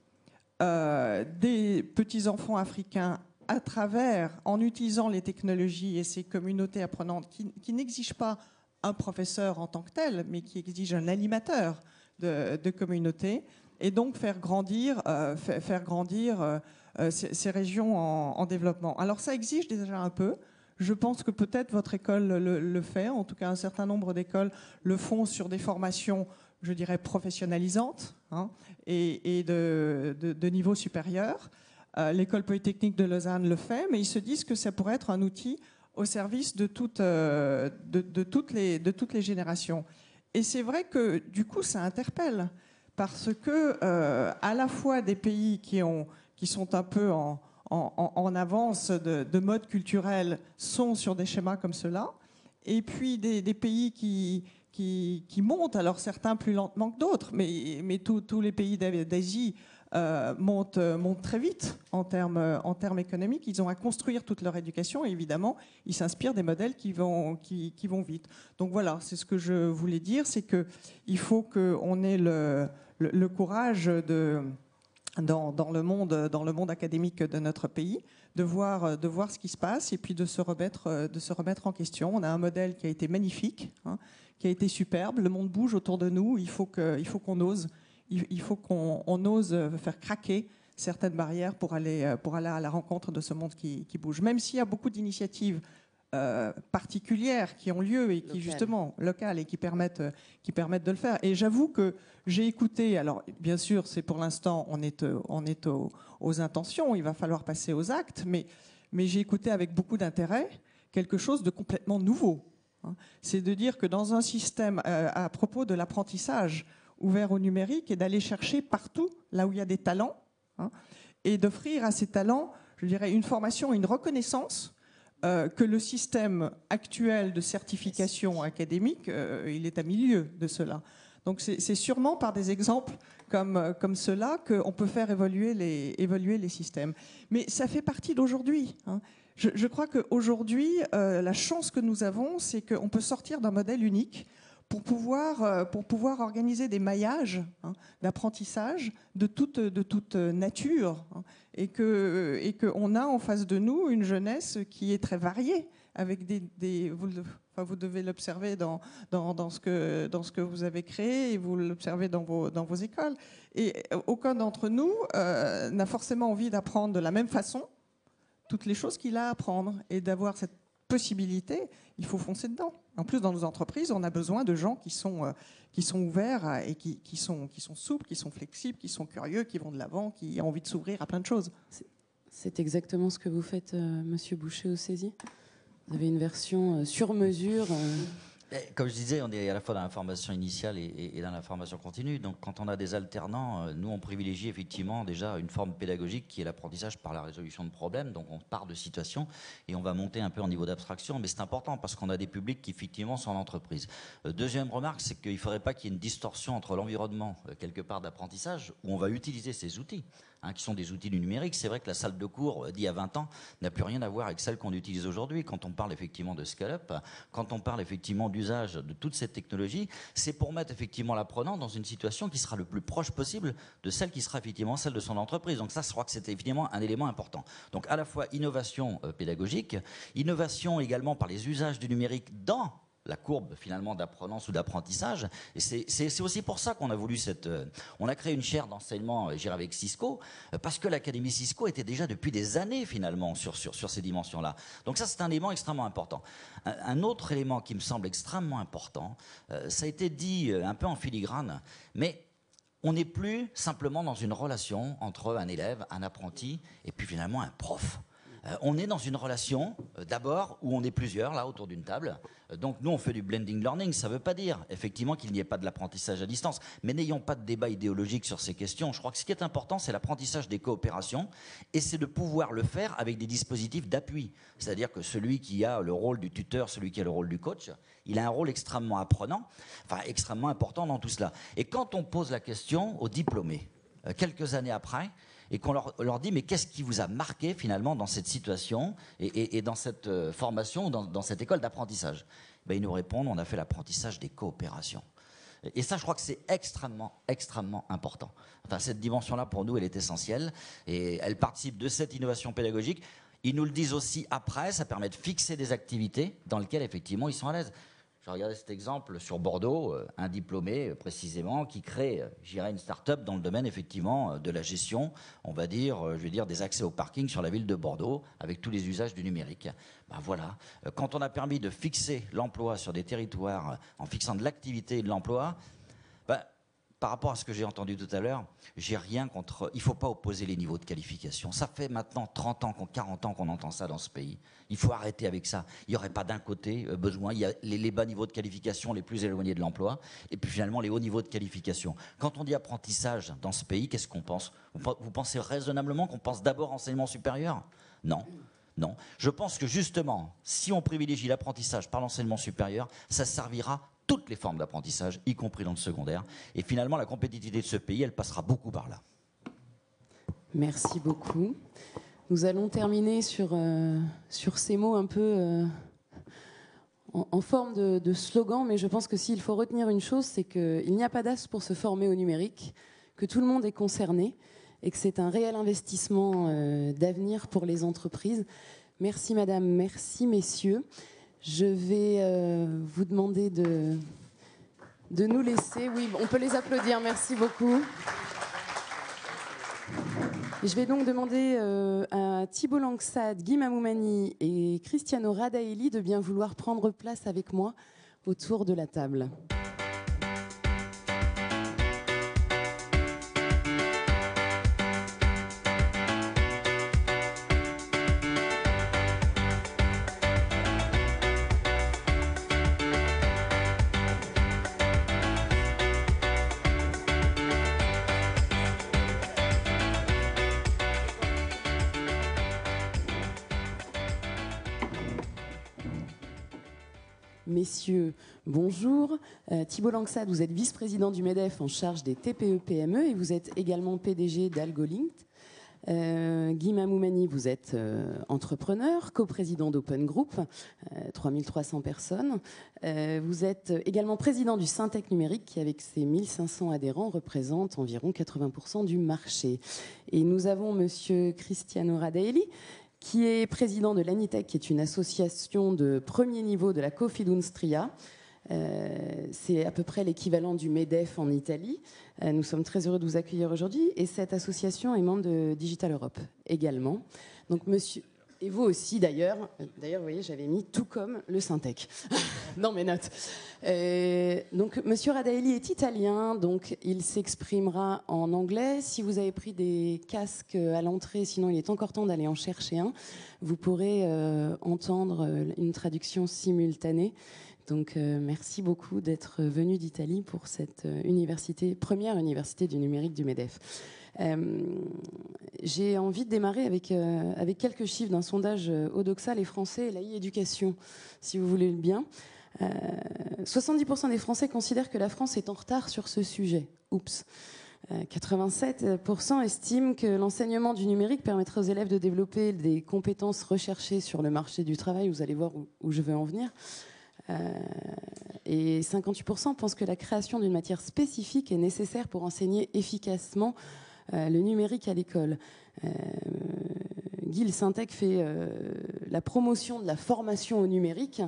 des petits-enfants africains en utilisant les technologies et ces communautés apprenantes qui n'exigent pas un professeur en tant que tel, mais qui exigent un animateur de communauté, et donc faire grandir ces régions en développement. Alors ça exige déjà un peu. Je pense que peut-être votre école le fait, en tout cas un certain nombre d'écoles le font sur des formations, je dirais, professionnalisantes et de niveau supérieur. L'école polytechnique de Lausanne le fait, mais ils se disent que ça pourrait être un outil au service de toutes les générations. Et c'est vrai que du coup ça interpelle, parce que à la fois des pays qui sont un peu en avance de mode culturel sont sur des schémas comme cela, et puis des pays qui montent, alors certains plus lentement que d'autres, mais tous les pays d'Asie montent très vite en termes économiques. Ils ont à construire toute leur éducation et évidemment, ils s'inspirent des modèles qui vont vite. Donc voilà, c'est ce que je voulais dire, c'est qu'il faut qu'on ait le courage dans le monde académique de notre pays, de voir ce qui se passe et puis de se remettre en question. On a un modèle qui a été magnifique, qui a été superbe. Le monde bouge autour de nous. Il faut qu'on ose. Il faut qu'on ose faire craquer certaines barrières pour aller à la rencontre de ce monde qui bouge. Même s'il y a beaucoup d'initiatives particulières qui ont lieu et qui justement locales et qui permettent de le faire. Et j'avoue que j'ai écouté. Alors bien sûr, c'est pour l'instant on est aux intentions. Il va falloir passer aux actes, mais j'ai écouté avec beaucoup d'intérêt quelque chose de complètement nouveau. C'est de dire que dans un système à propos de l'apprentissage ouvert au numérique et d'aller chercher partout là où il y a des talents et d'offrir à ces talents, je dirais, une formation, une reconnaissance que le système actuel de certification académique, il est à milieu de cela. Donc c'est sûrement par des exemples comme cela qu'on peut faire évoluer les systèmes. Mais ça fait partie d'aujourd'hui. Je crois qu'aujourd'hui, la chance que nous avons, c'est qu'on peut sortir d'un modèle unique pour pouvoir organiser des maillages d'apprentissage de toute nature, et qu'on a en face de nous une jeunesse qui est très variée, avec vous devez l'observer dans ce que vous avez créé, et vous l'observez dans vos écoles. Et aucun d'entre nous n'a forcément envie d'apprendre de la même façon toutes les choses qu'il a à apprendre, et d'avoir cette possibilité, il faut foncer dedans. En plus, dans nos entreprises, on a besoin de gens qui sont ouverts et qui sont souples, qui sont flexibles, qui sont curieux, qui vont de l'avant, qui ont envie de s'ouvrir à plein de choses. C'est exactement ce que vous faites, Monsieur Boucher, au CESI. Vous avez une version sur mesure. Comme je disais, on est à la fois dans la formation initiale et dans la formation continue. Donc quand on a des alternants, nous on privilégie effectivement déjà une forme pédagogique qui est l'apprentissage par la résolution de problèmes. Donc on part de situations et on va monter un peu en niveau d'abstraction. Mais c'est important parce qu'on a des publics qui effectivement sont en entreprise. Deuxième remarque, c'est qu'il ne faudrait pas qu'il y ait une distorsion entre l'environnement quelque part d'apprentissage où on va utiliser ces outils, qui sont des outils du numérique. C'est vrai que la salle de cours d'il y a 20 ans n'a plus rien à voir avec celle qu'on utilise aujourd'hui. Quand on parle effectivement de scale-up, quand on parle effectivement d'usage de toute cette technologie, c'est pour mettre effectivement l'apprenant dans une situation qui sera le plus proche possible de celle qui sera effectivement celle de son entreprise. Donc ça, je crois que c'est évidemment un élément important. Donc à la fois innovation pédagogique, innovation également par les usages du numérique dans la courbe finalement d'apprenance ou d'apprentissage. Et c'est aussi pour ça qu'on a voulu on a créé une chaire d'enseignement, j'irai avec Cisco, parce que l'Académie Cisco était déjà depuis des années finalement sur ces dimensions-là. Donc ça, c'est un élément extrêmement important. Un autre élément qui me semble extrêmement important, ça a été dit un peu en filigrane, mais on n'est plus simplement dans une relation entre un élève, un apprenti, et puis finalement un prof. On est dans une relation, d'abord, où on est plusieurs, là, autour d'une table. Donc, nous, on fait du blending learning. Ça ne veut pas dire, effectivement, qu'il n'y ait pas de l'apprentissage à distance. Mais n'ayons pas de débat idéologique sur ces questions. Je crois que ce qui est important, c'est l'apprentissage des coopérations. Et c'est de pouvoir le faire avec des dispositifs d'appui. C'est-à-dire que celui qui a le rôle du tuteur, celui qui a le rôle du coach, il a un rôle extrêmement apprenant, enfin, extrêmement important dans tout cela. Et quand on pose la question aux diplômés, quelques années après, et qu'on leur dit mais qu'est-ce qui vous a marqué finalement dans cette situation et dans cette formation, dans cette école d'apprentissage, ils nous répondent on a fait l'apprentissage des coopérations. Et ça, je crois que c'est extrêmement, extrêmement important. Enfin, cette dimension-là, pour nous, elle est essentielle et elle participe de cette innovation pédagogique. Ils nous le disent aussi après, ça permet de fixer des activités dans lesquelles, effectivement, ils sont à l'aise. Je regardais cet exemple sur Bordeaux, un diplômé précisément qui crée, j'irais, une start-up dans le domaine effectivement de la gestion, on va dire, des accès au parking sur la ville de Bordeaux avec tous les usages du numérique. Ben voilà, quand on a permis de fixer l'emploi sur des territoires en fixant de l'activité et de l'emploi, par rapport à ce que j'ai entendu tout à l'heure, j'ai rien contre... Il ne faut pas opposer les niveaux de qualification. Ça fait maintenant 30 ans, 40 ans qu'on entend ça dans ce pays. Il faut arrêter avec ça. Il n'y aurait pas d'un côté besoin. Il y a les bas niveaux de qualification les plus éloignés de l'emploi et puis finalement les hauts niveaux de qualification. Quand on dit apprentissage dans ce pays, qu'est-ce qu'on pense ? Vous pensez raisonnablement qu'on pense d'abord enseignement supérieur ? Non. Non. Je pense que justement, si on privilégie l'apprentissage par l'enseignement supérieur, ça servira toutes les formes d'apprentissage, y compris dans le secondaire. Et finalement, la compétitivité de ce pays, elle passera beaucoup par là. Merci beaucoup. Nous allons terminer sur ces mots un peu en forme de slogan, mais je pense que s'il faut retenir une chose, c'est qu'il n'y a pas d'as pour se former au numérique, que tout le monde est concerné et que c'est un réel investissement d'avenir pour les entreprises. Merci madame, merci messieurs. Je vais vous demander de nous laisser. Oui, on peut les applaudir, merci beaucoup. Je vais donc demander à Thibault Langsad, Guy Mamoumani et Cristiano Radaeli de bien vouloir prendre place avec moi autour de la table. Messieurs, bonjour. Thibault Langsad, vous êtes vice-président du MEDEF en charge des TPE-PME et vous êtes également PDG d'Algolink. Guy Mamoumani, vous êtes entrepreneur, coprésident d'Open Group, 3300 personnes. Vous êtes également président du Syntec numérique qui, avec ses 1500 adhérents, représente environ 80% du marché. Et nous avons monsieur Cristiano Radaeli, qui est président de l'Anitec, qui est une association de premier niveau de la Confindustria. C'est à peu près l'équivalent du MEDEF en Italie. Nous sommes très heureux de vous accueillir aujourd'hui. Et cette association est membre de Digital Europe également. Donc, monsieur, et vous aussi d'ailleurs. D'ailleurs, vous voyez, j'avais mis tout comme le Syntec dans mes notes. Donc, monsieur Radaeli est italien, donc il s'exprimera en anglais. Si vous avez pris des casques à l'entrée, sinon il est encore temps d'aller en chercher un, vous pourrez entendre une traduction simultanée. Donc, merci beaucoup d'être venu d'Italie pour cette première université du numérique du MEDEF. J'ai envie de démarrer avec quelques chiffres d'un sondage Odoxa, les Français et la e-éducation, si vous voulez le bien. 70% des Français considèrent que la France est en retard sur ce sujet. Oups. 87% estiment que l'enseignement du numérique permettrait aux élèves de développer des compétences recherchées sur le marché du travail. Vous allez voir où je veux en venir. Et 58% pensent que la création d'une matière spécifique est nécessaire pour enseigner efficacement le numérique à l'école. Guy, le Syntec fait la promotion de la formation au numérique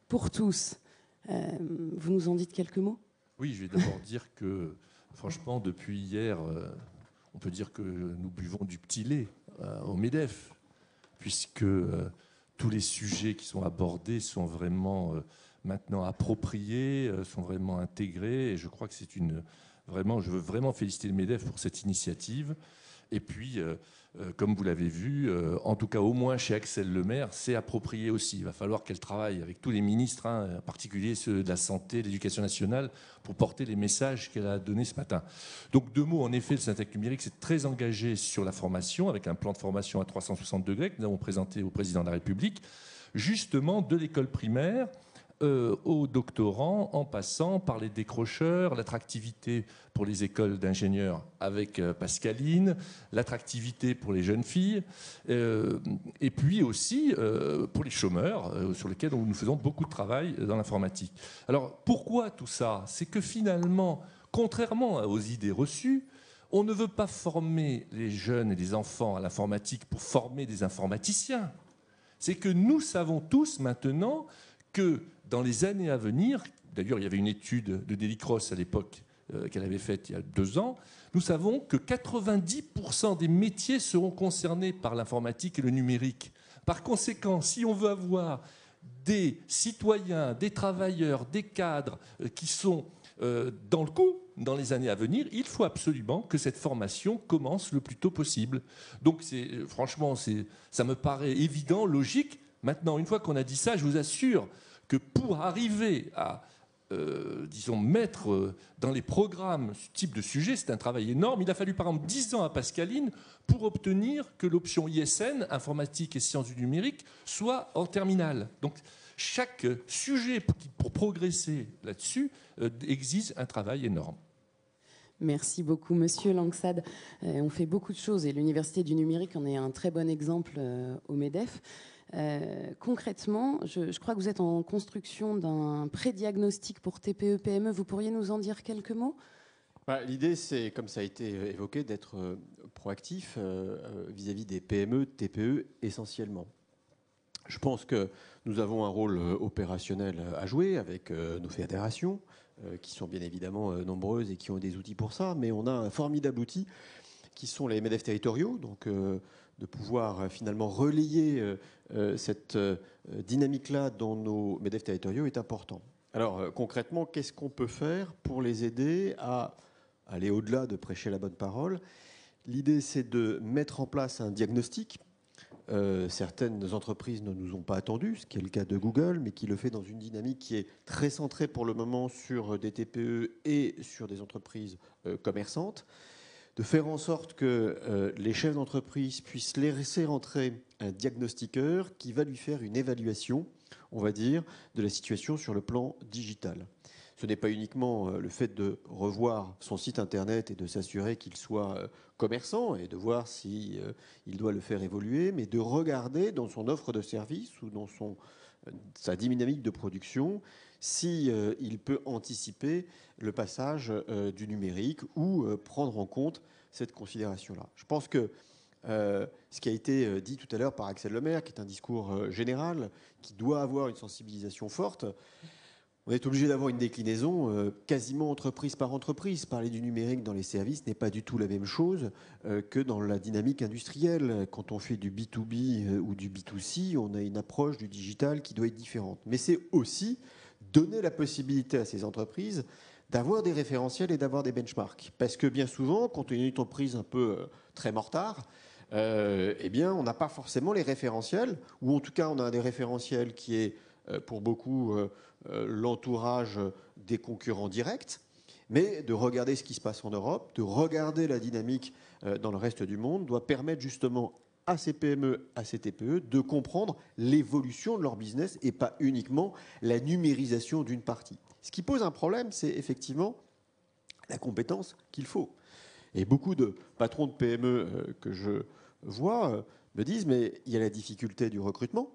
pour tous. Vous nous en dites quelques mots ? Oui, je vais d'abord dire que, franchement, depuis hier, on peut dire que nous buvons du petit lait au MEDEF, puisque tous les sujets qui sont abordés sont vraiment maintenant appropriés, sont vraiment intégrés. Et je crois que c'est je veux vraiment féliciter le MEDEF pour cette initiative. Et puis, comme vous l'avez vu, en tout cas au moins chez Axelle Lemaire, c'est approprié aussi. Il va falloir qu'elle travaille avec tous les ministres, en particulier ceux de la santé, de l'éducation nationale, pour porter les messages qu'elle a donnés ce matin. Donc 2 mots, en effet, le Syntec numérique s'est très engagé sur la formation, avec un plan de formation à 360 degrés que nous avons présenté au président de la République, justement de l'école primaire aux doctorants, en passant par les décrocheurs, l'attractivité pour les écoles d'ingénieurs avec Pascaline, l'attractivité pour les jeunes filles, et puis aussi pour les chômeurs, sur lesquels nous faisons beaucoup de travail dans l'informatique. Alors pourquoi tout ça ? C'est que finalement, contrairement aux idées reçues, on ne veut pas former les jeunes et les enfants à l'informatique pour former des informaticiens. C'est que nous savons tous maintenant que dans les années à venir, d'ailleurs il y avait une étude de Nelly Cross à l'époque qu'elle avait faite il y a 2 ans, nous savons que 90% des métiers seront concernés par l'informatique et le numérique. Par conséquent, si on veut avoir des citoyens, des travailleurs, des cadres qui sont dans le coup dans les années à venir, il faut absolument que cette formation commence le plus tôt possible. Donc franchement, ça me paraît évident, logique. Maintenant, une fois qu'on a dit ça, je vous assure que pour arriver à, mettre dans les programmes ce type de sujet, c'est un travail énorme. Il a fallu par exemple 10 ans à Pascaline pour obtenir que l'option ISN, informatique et sciences du numérique, soit en terminale. Donc chaque sujet pour progresser là-dessus exige un travail énorme. Merci beaucoup, monsieur Langsad. On fait beaucoup de choses et l'Université du numérique en est un très bon exemple au MEDEF. Concrètement, je crois que vous êtes en construction d'un pré-diagnostic pour TPE-PME. Vous pourriez nous en dire quelques mots ? L'idée, c'est, comme ça a été évoqué, d'être proactif vis-à-vis des PME, TPE essentiellement. Je pense que nous avons un rôle opérationnel à jouer avec nos fédérations, qui sont bien évidemment nombreuses et qui ont des outils pour ça, mais on a un formidable outil qui sont les MEDEF territoriaux, donc de pouvoir finalement relayer cette dynamique-là dans nos MEDEF territoriaux est important. Alors concrètement, qu'est-ce qu'on peut faire pour les aider à aller au-delà de prêcher la bonne parole ? L'idée, c'est de mettre en place un diagnostic. Certaines entreprises ne nous ont pas attendus, ce qui est le cas de Google, mais qui le fait dans une dynamique qui est très centrée pour le moment sur des TPE et sur des entreprises commerçantes. De faire en sorte que les chefs d'entreprise puissent laisser rentrer un diagnostiqueur qui va lui faire une évaluation on va dire, de la situation sur le plan digital. Ce n'est pas uniquement le fait de revoir son site internet et de s'assurer qu'il soit commerçant et de voir si il doit le faire évoluer, mais de regarder dans son offre de service ou dans sa dynamique de production si il peut anticiper le passage du numérique ou prendre en compte cette considération-là. Je pense que ce qui a été dit tout à l'heure par Axel Lemaire, qui est un discours général, qui doit avoir une sensibilisation forte, on est obligé d'avoir une déclinaison quasiment entreprise par entreprise. Parler du numérique dans les services n'est pas du tout la même chose que dans la dynamique industrielle. Quand on fait du B2B ou du B2C, on a une approche du digital qui doit être différente. Mais c'est aussi donner la possibilité à ces entreprises d'avoir des référentiels et d'avoir des benchmarks. Parce que bien souvent, quand on est une entreprise un peu très mortard, eh bien, on n'a pas forcément les référentiels, ou en tout cas, on a des référentiels qui est, pour beaucoup, l'entourage des concurrents directs, mais de regarder ce qui se passe en Europe, de regarder la dynamique dans le reste du monde, doit permettre justement à ces PME, à ces TPE, de comprendre l'évolution de leur business et pas uniquement la numérisation d'une partie. Ce qui pose un problème, c'est effectivement la compétence qu'il faut. Et beaucoup de patrons de PME que je vois me disent, mais il y a la difficulté du recrutement,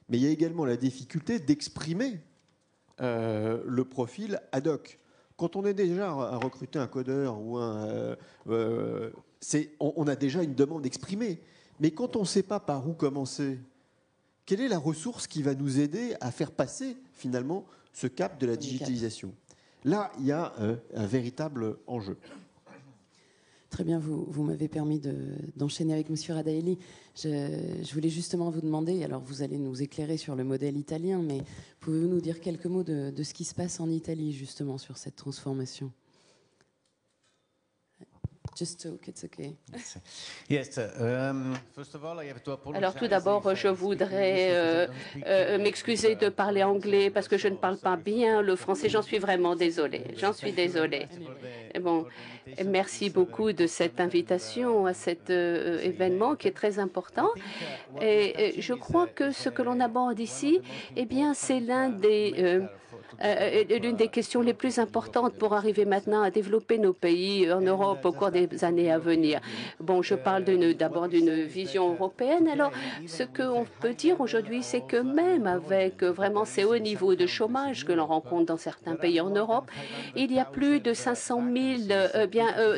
mais il y a également la difficulté d'exprimer le profil ad hoc. Quand on est déjà à recruter un codeur ou on a déjà une demande exprimée. Mais quand on ne sait pas par où commencer, quelle est la ressource qui va nous aider à faire passer finalement ce cap de la digitalisation? Là, il y a un véritable enjeu. Très bien, vous m'avez permis d'enchaîner avec M. Radaelli. Je voulais justement vous demander, alors vous allez nous éclairer sur le modèle italien, mais pouvez-vous nous dire quelques mots de ce qui se passe en Italie justement sur cette transformation? Just talk, it's okay. Alors tout d'abord, je voudrais m'excuser de parler anglais parce que je ne parle pas bien le français. J'en suis vraiment désolée. J'en suis désolée. Bon, merci beaucoup de cette invitation à cet événement qui est très important. Et je crois que ce que l'on aborde ici, eh bien, c'est l'une des questions les plus importantes pour arriver maintenant à développer nos pays en Europe au cours des années à venir. Bon, je parle d'abord d'une vision européenne. Alors, ce qu'on peut dire aujourd'hui, c'est que même avec vraiment ces hauts niveaux de chômage que l'on rencontre dans certains pays en Europe, il y a plus de 500 000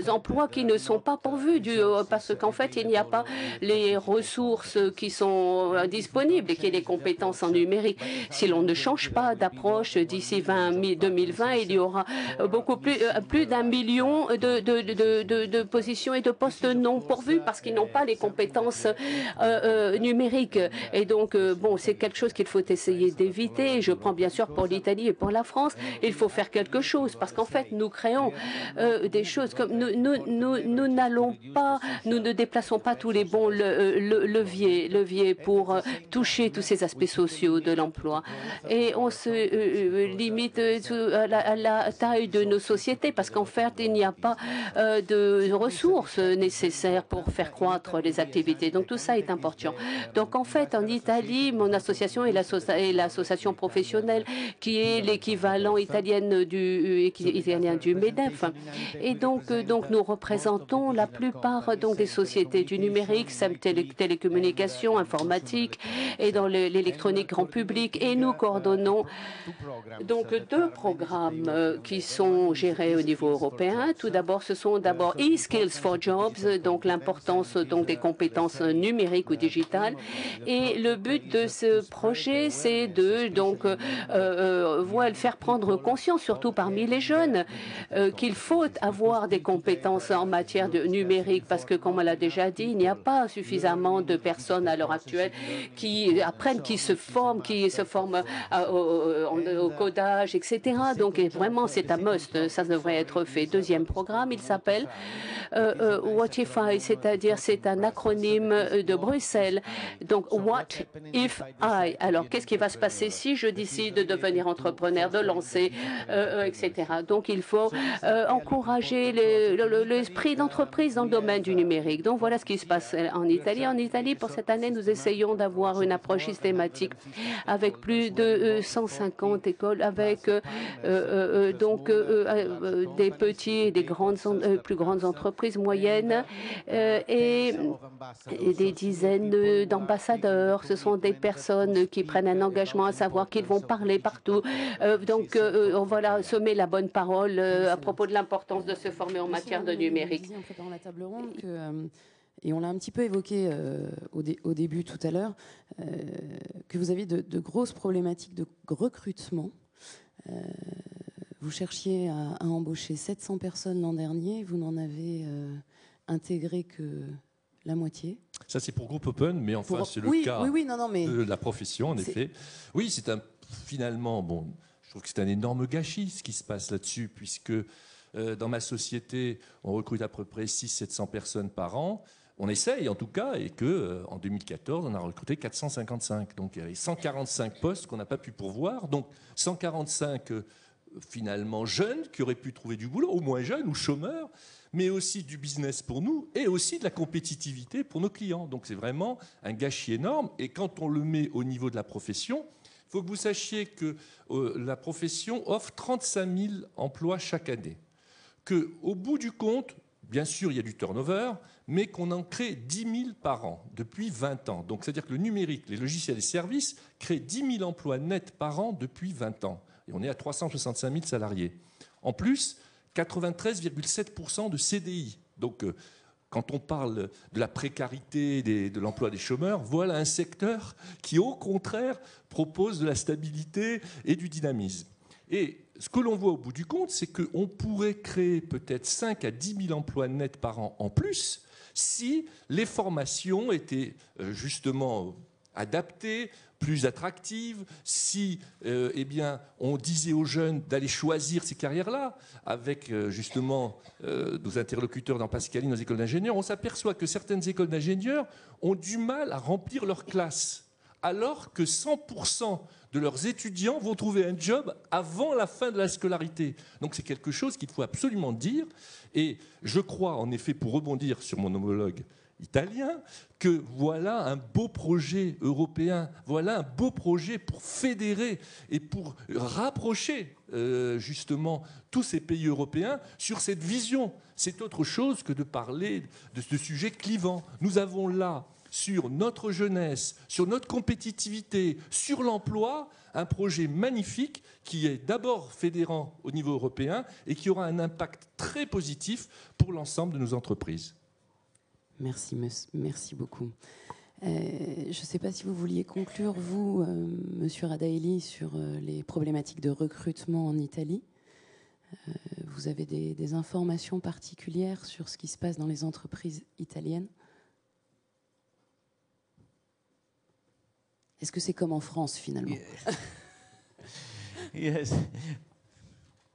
emplois qui ne sont pas pourvus parce qu'en fait, il n'y a pas les ressources qui sont disponibles et qui aient les compétences en numérique. Si l'on ne change pas d'approche d'ici 2020, il y aura beaucoup plus d'1 million de positions et de postes non pourvus parce qu'ils n'ont pas les compétences numériques. Et donc, bon, c'est quelque chose qu'il faut essayer d'éviter. Je prends bien sûr pour l'Italie et pour la France. Il faut faire quelque chose parce qu'en fait, nous créons des choses comme nous ne déplaçons pas tous les bons leviers pour toucher tous ces aspects sociaux de l'emploi. Et on se limite à la taille de nos sociétés parce qu'en fait, il n'y a pas de ressources nécessaires pour faire croître les activités. Donc tout ça est important. Donc en fait, en Italie, mon association est l'association professionnelle qui est l'équivalent italien du MEDEF. Et donc nous représentons la plupart des sociétés du numérique, télécommunications, informatique et dans l'électronique grand public. Et nous coordonnons donc 2 programmes qui sont gérés au niveau européen. Tout d'abord, ce sont e-skills for jobs, donc l'importance des compétences numériques ou digitales. Et le but de ce projet, c'est de faire prendre conscience, surtout parmi les jeunes, qu'il faut avoir des compétences en matière de numérique parce que, comme on l'a déjà dit, il n'y a pas suffisamment de personnes à l'heure actuelle qui apprennent, qui se forment au codage, etc. Donc vraiment, c'est un must, ça devrait être fait. Deuxième programme, il s'appelle Whatify, c'est-à-dire c'est un acronyme de Bruxelles. Donc, What if I? Alors, qu'est-ce qui va se passer si je décide de devenir entrepreneur, de lancer, etc. Donc, il faut encourager l'esprit d'entreprise dans le domaine du numérique. Donc, voilà ce qui se passe en Italie. En Italie, pour cette année, nous essayons d'avoir une approche systématique avec plus de 150 écoles, avec donc des petits et des plus grandes entreprises moyennes et des dizaines d'ambassadeurs. Ce sont des personnes qui prennent un engagement, à savoir qu'ils vont parler partout. Donc, on va semer la bonne parole à propos de l'importance de se former en matière de numérique. En préparant la table ronde et on l'a un petit peu évoqué au début tout à l'heure, que vous avez de grosses problématiques de recrutement. Vous cherchiez à embaucher 700 personnes l'an dernier, vous n'en avez intégré que la moitié. Ça, c'est pour Groupe Open, mais enfin, c'est le cas de la profession, en effet. Oui, c'est finalement, bon, je trouve que c'est un énorme gâchis ce qui se passe là-dessus, puisque dans ma société, on recrute à peu près 600-700 personnes par an. On essaye en tout cas, et qu'en 2014, on a recruté 455. Donc il y avait 145 postes qu'on n'a pas pu pourvoir. Donc 145 finalement jeunes qui auraient pu trouver du boulot, ou moins jeunes, ou chômeurs, mais aussi du business pour nous, et aussi de la compétitivité pour nos clients. Donc c'est vraiment un gâchis énorme. Et quand on le met au niveau de la profession, il faut que vous sachiez que la profession offre 35 000 emplois chaque année. Qu'au bout du compte, bien sûr, il y a du turnover, mais qu'on en crée 10 000 par an depuis 20 ans. Donc, c'est-à-dire que le numérique, les logiciels et services créent 10 000 emplois nets par an depuis 20 ans. Et on est à 365 000 salariés. En plus, 93,7% de CDI. Donc, quand on parle de la précarité de l'emploi des chômeurs, voilà un secteur qui, au contraire, propose de la stabilité et du dynamisme. Et ce que l'on voit au bout du compte, c'est qu'on pourrait créer peut-être 5 à 10 000 emplois nets par an en plus si les formations étaient justement adaptées, plus attractives, si eh bien, on disait aux jeunes d'aller choisir ces carrières-là. Avec justement nos interlocuteurs dans Pascaline, nos écoles d'ingénieurs, on s'aperçoit que certaines écoles d'ingénieurs ont du mal à remplir leurs classes, alors que 100% de leurs étudiants vont trouver un job avant la fin de la scolarité. Donc c'est quelque chose qu'il faut absolument dire. Et je crois, en effet, pour rebondir sur mon homologue italien, que voilà un beau projet européen, voilà un beau projet pour fédérer et pour rapprocher justement tous ces pays européens sur cette vision. C'est autre chose que de parler de ce sujet clivant. Nous avons là, sur notre jeunesse, sur notre compétitivité, sur l'emploi, un projet magnifique qui est d'abord fédérant au niveau européen et qui aura un impact très positif pour l'ensemble de nos entreprises. Merci beaucoup. Je ne sais pas si vous vouliez conclure, vous, Monsieur Radaeli, sur les problématiques de recrutement en Italie. Vous avez des informations particulières sur ce qui se passe dans les entreprises italiennes ? Est-ce que c'est comme en France, finalement? Yes.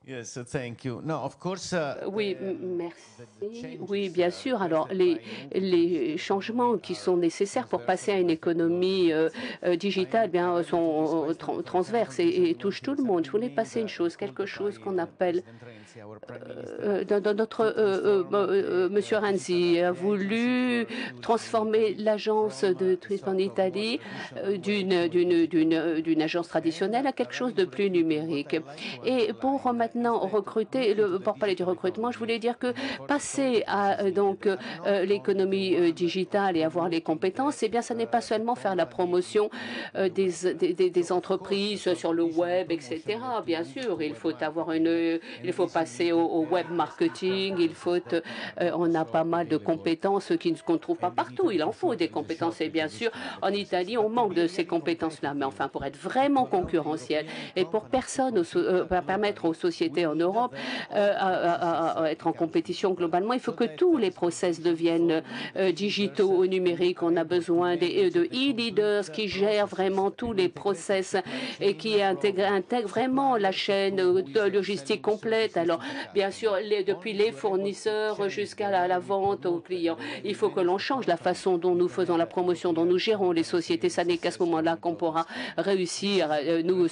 Yes, thank you. No, of course, oui, merci. Oui, bien sûr. Alors, les changements qui sont nécessaires pour passer à une économie digitale bien, sont transverses et touchent tout le monde. Je voulais passer quelque chose qu'on appelle... Monsieur Renzi a voulu transformer l'agence de tourisme en Italie d'une agence traditionnelle à quelque chose de plus numérique. Et pour maintenant recruter, pour parler du recrutement, je voulais dire que passer à l'économie digitale et avoir les compétences, eh bien, ça n'est pas seulement faire la promotion des entreprises sur le web, etc. Bien sûr, il faut passer au web marketing, on a pas mal de compétences qu'on ne trouve pas partout. Il en faut des compétences et bien sûr, en Italie, on manque de ces compétences-là. Mais enfin, pour être vraiment concurrentiel et pour permettre aux sociétés sociétés en Europe à être en compétition globalement. Il faut que tous les process deviennent digitaux ou numériques. On a besoin de e-leaders qui gèrent vraiment tous les process et qui intègrent vraiment la chaîne de logistique complète. Alors, bien sûr, depuis les fournisseurs jusqu'à la vente aux clients, il faut que l'on change la façon dont nous faisons la promotion, dont nous gérons les sociétés. Ça n'est qu'à ce moment-là qu'on pourra réussir, nous,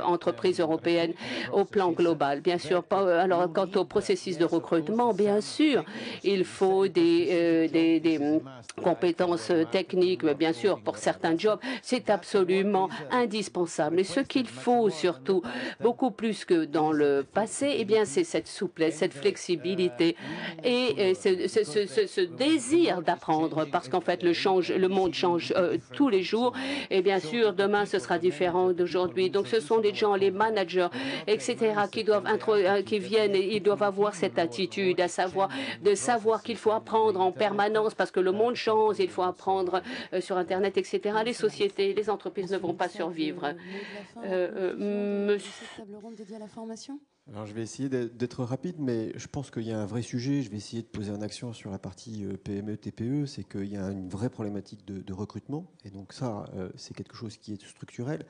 entreprises européennes, au plan global. Bien sûr, alors quant au processus de recrutement, bien sûr, il faut des compétences techniques, mais bien sûr, pour certains jobs, c'est absolument indispensable. Et ce qu'il faut surtout, beaucoup plus que dans le passé, eh bien, c'est cette souplesse, cette flexibilité et ce désir d'apprendre, parce qu'en fait, le monde change tous les jours. Et bien sûr, demain, ce sera différent d'aujourd'hui. Donc, ce sont des gens, les managers, etc., qui viennent et ils doivent avoir cette attitude, à savoir qu'il faut apprendre en permanence parce que le monde change, il faut apprendre sur Internet, etc. Les sociétés, les entreprises ne vont pas survivre. Cette table ronde dédiée à la formation ? Alors, je vais essayer d'être rapide, mais je pense qu'il y a un vrai sujet. Je vais essayer de poser un accent sur la partie PME, TPE. C'est qu'il y a une vraie problématique de recrutement. Et donc ça, c'est quelque chose qui est structurel.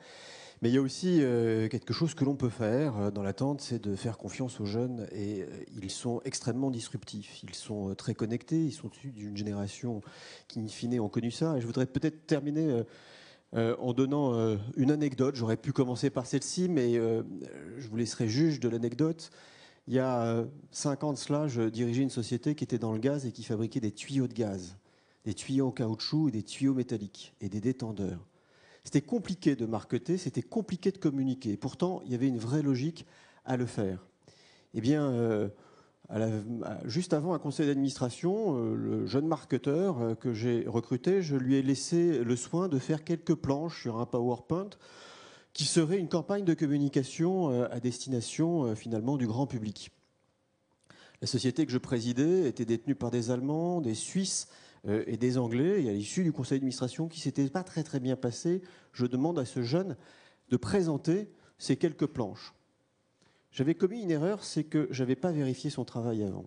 Mais il y a aussi quelque chose que l'on peut faire dans l'attente, c'est de faire confiance aux jeunes. Et ils sont extrêmement disruptifs. Ils sont très connectés. Ils sont issus d'une génération qui, in fine, ont connu ça. Et je voudrais peut-être terminer en donnant une anecdote. J'aurais pu commencer par celle-ci, mais je vous laisserai juge de l'anecdote. Il y a 5 ans de cela, je dirigeais une société qui était dans le gaz et qui fabriquait des tuyaux de gaz, des tuyaux en caoutchouc et des tuyaux métalliques et des détendeurs. C'était compliqué de marketer, c'était compliqué de communiquer. Pourtant, il y avait une vraie logique à le faire. Eh bien, juste avant un conseil d'administration, le jeune marketeur que j'ai recruté, je lui ai laissé le soin de faire quelques planches sur un PowerPoint qui serait une campagne de communication à destination finalement du grand public. La société que je présidais était détenue par des Allemands, des Suisses et des Anglais. Et à l'issue du conseil d'administration qui ne s'était pas très bien passé, je demande à ce jeune de présenter ces quelques planches. J'avais commis une erreur, c'est que je n'avais pas vérifié son travail avant.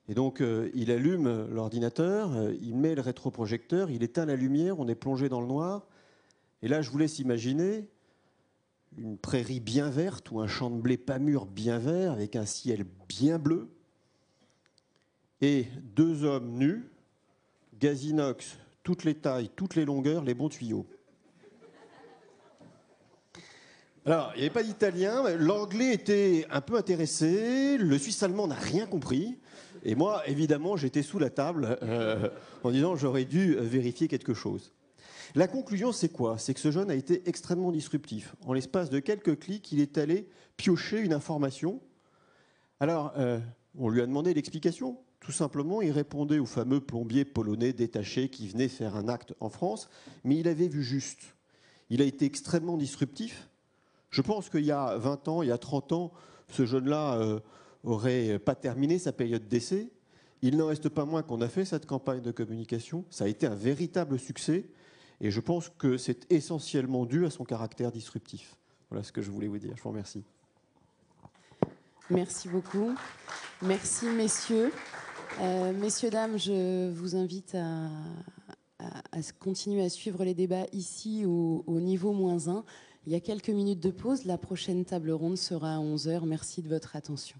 Et donc, il allume l'ordinateur, il met le rétroprojecteur, il éteint la lumière, on est plongé dans le noir. Et là, je vous laisse imaginer une prairie bien verte ou un champ de blé pas mûr bien vert avec un ciel bien bleu et 2 hommes nus, gaz inox, toutes les tailles, toutes les longueurs, les bons tuyaux. Alors, il n'y avait pas d'italien, l'anglais était un peu intéressé, le suisse-allemand n'a rien compris, et moi, évidemment, j'étais sous la table en disant j'aurais dû vérifier quelque chose. La conclusion, c'est quoi? C'est que ce jeune a été extrêmement disruptif. En l'espace de quelques clics, il est allé piocher une information. Alors, on lui a demandé l'explication. Tout simplement, il répondait au fameux plombier polonais détaché qui venait faire un acte en France, mais il avait vu juste. Il a été extrêmement disruptif. Je pense qu'il y a 20 ans, il y a 30 ans, ce jeune-là n'aurait pas terminé sa période d'essai. Il n'en reste pas moins qu'on a fait cette campagne de communication. Ça a été un véritable succès. Et je pense que c'est essentiellement dû à son caractère disruptif. Voilà ce que je voulais vous dire. Je vous remercie. Merci beaucoup. Merci, messieurs. Messieurs, dames, je vous invite à continuer à suivre les débats ici au niveau -1. Il y a quelques minutes de pause. La prochaine table ronde sera à 11h. Merci de votre attention.